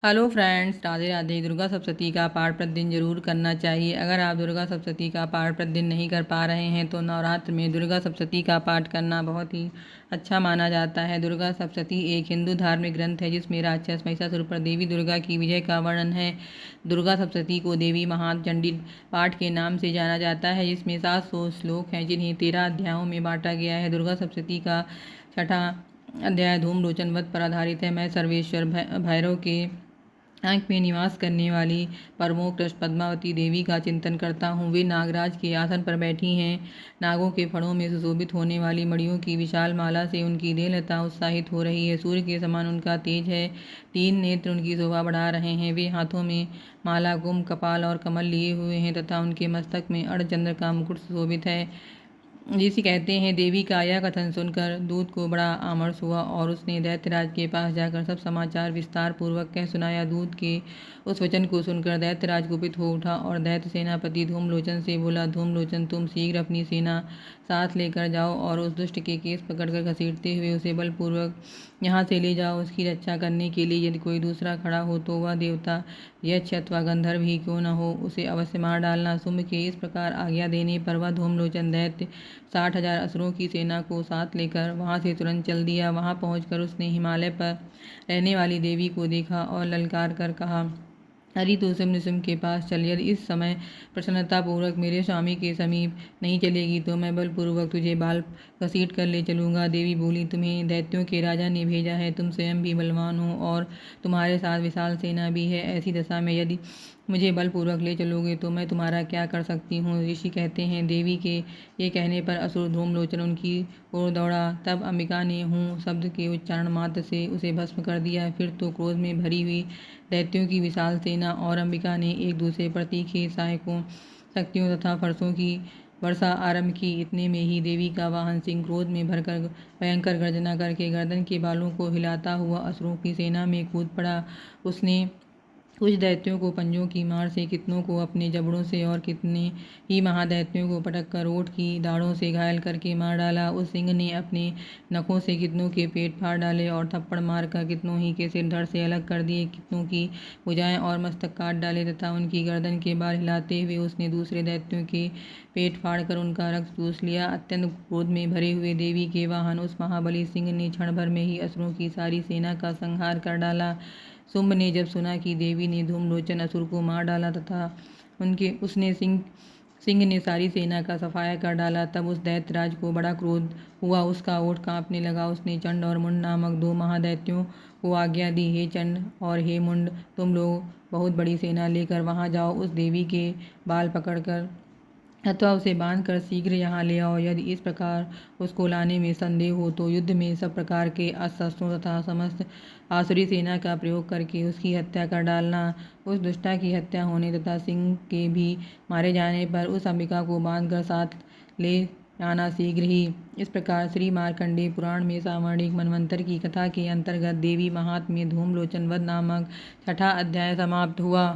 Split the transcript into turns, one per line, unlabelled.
Hello friends, Radhe Radhe. Durga Saptashati का पाठ प्रतिदिन जरूर करना चाहिए। अगर आप दुर्गा सप्तशती का पाठ प्रतिदिन नहीं कर पा रहे हैं तो नवरात्र में दुर्गा सप्तशती का पाठ करना बहुत ही अच्छा माना जाता है। दुर्गा सप्तशती एक हिंदू धार्मिक ग्रंथ है जिसमें राक्षस महिषासुर पर देवी दुर्गा की विजय का वर्णन है। दुर्गा सप्तशती को देवी महाचंडी पाठ के नाम से जाना जाता है, जिसमें 700 श्लोक हैं जिन्हें 13 अध्यायों में बांटा गया है। दुर्गा सप्तशती का छठा अध्याय धूमलोचन वध पर आधारित है। मैं सर्वेश्वर भैरव के आंख में निवास करने वाली परमोत्कृष्ट पद्मावती देवी का चिंतन करता हूँ। वे नागराज के आसन पर बैठी हैं। नागों के फणों में सुशोभित होने वाली मणियों की विशाल माला से उनकी देहलता उत्साहित हो रही है। सूर्य के समान उनका तेज है। 3 नेत्र उनकी शोभा बढ़ा रहे हैं। वे हाथों में माला, कुंभ, कपाल और कमल लिए हुए हैं तथा उनके मस्तक में अर्धचंद्र का मुकुट सुशोभित है। जिसे कहते हैं, देवी का यह कथन सुनकर दूत को बड़ा आमर्ष हुआ और उसने दैत्यराज के पास जाकर सब समाचार विस्तार पूर्वक कह सुनाया। दूत के उस वचन को सुनकर दैत्यराज कुपित हो उठा और दैत्य सेनापति धूमलोचन से बोला, धूमलोचन, तुम शीघ्र अपनी सेना साथ लेकर जाओ और उस दुष्ट के केस पकड़कर घसीटते हुए उसे बलपूर्वक यहाँ से ले जाओ। उसकी रक्षा करने के लिए यदि कोई दूसरा खड़ा हो तो वह देवता, यक्ष अथवा गंधर्व ही क्यों न हो, उसे अवश्य मार डालना। शुंभ के इस प्रकार आज्ञा देने पर वह धूमलोचन दैत्य 60,000 असुरों की सेना को साथ लेकर वहां से तुरंत चल दिया। वहां पहुंचकर उसने हिमालय पर रहने वाली देवी को देखा और ललकार कर कहा, अरे तू सिम के पास चल। यदि इस समय प्रसन्नतापूर्वक मेरे स्वामी के समीप नहीं चलेगी तो मैं बलपूर्वक तुझे बाल घसीट कर ले चलूँगा। देवी बोली, तुम्हें दैत्यों के राजा ने भेजा है। तुम स्वयं भी बलवान हो और तुम्हारे साथ विशाल सेना भी है। ऐसी दशा में यदि मुझे बलपूर्वक ले चलोगे तो मैं तुम्हारा क्या कर सकती हूँ। ऋषि कहते हैं, देवी के ये कहने पर असुर धूमलोचन उनकी ओर दौड़ा। तब अंबिका ने हूँ शब्द के उच्चारण मात्र से उसे भस्म कर दिया। फिर तो क्रोध में भरी हुई दैत्यों की विशाल सेना और अंबिका ने एक दूसरे पर तीखे सहायकों, शक्तियों तथा फरसों की वर्षा आरंभ की। इतने में ही देवी का वाहन सिंह क्रोध में भरकर भयंकर गर्जना करके गर्दन के बालों को हिलाता हुआ असुरों की सेना में कूद पड़ा। उसने कुछ दैत्यों को पंजों की मार से, कितनों को अपने जबड़ों से और कितने ही महादैत्यों को पटक कर ओठ की दाढ़ों से घायल करके मार डाला। उस सिंह ने अपने नखों से कितनों के पेट फाड़ डाले और थप्पड़ मारकर कितनों ही के सिर धड़ से अलग कर दिए। कितनों की भुजाएं और मस्तक काट डाले तथा उनकी गर्दन के बाल हिलाते हुए उसने दूसरे दैत्यों के पेट फाड़कर उनका रक्त चूस लिया। अत्यंत क्रोध में भरे हुए देवी के वाहन उस महाबली सिंह ने क्षण भर में ही असुरों की सारी सेना का संहार कर डाला। शुंभ ने जब सुना कि देवी ने धूमलोचन असुर को मार डाला तथा उसने सिंह ने सारी सेना का सफाया कर डाला, तब उस दैत्यराज को बड़ा क्रोध हुआ। उसका ओठ कांपने लगा। उसने चंड और मुंड नामक 2 महादैत्यों को आज्ञा दी, हे चंड और हे मुंड, तुम लोग बहुत बड़ी सेना लेकर वहां जाओ। उस देवी के बाल पकड़कर अथवा उसे बांधकर शीघ्र यहाँ ले आओ। यदि इस प्रकार उसको लाने में संदेह हो तो युद्ध में सब प्रकार के अस्त्रों तथा समस्त आसुरी सेना का प्रयोग करके उसकी हत्या कर डालना। उस दुष्टा की हत्या होने तथा सिंह के भी मारे जाने पर उस अंबिका को बांधकर साथ ले आना शीघ्र ही। इस प्रकार श्री मार्कंडेय पुराण में सावर्णिक मनवंतर की कथा के अंतर्गत देवी महात्म्य धूमलोचन वध नामक छठा अध्याय समाप्त हुआ।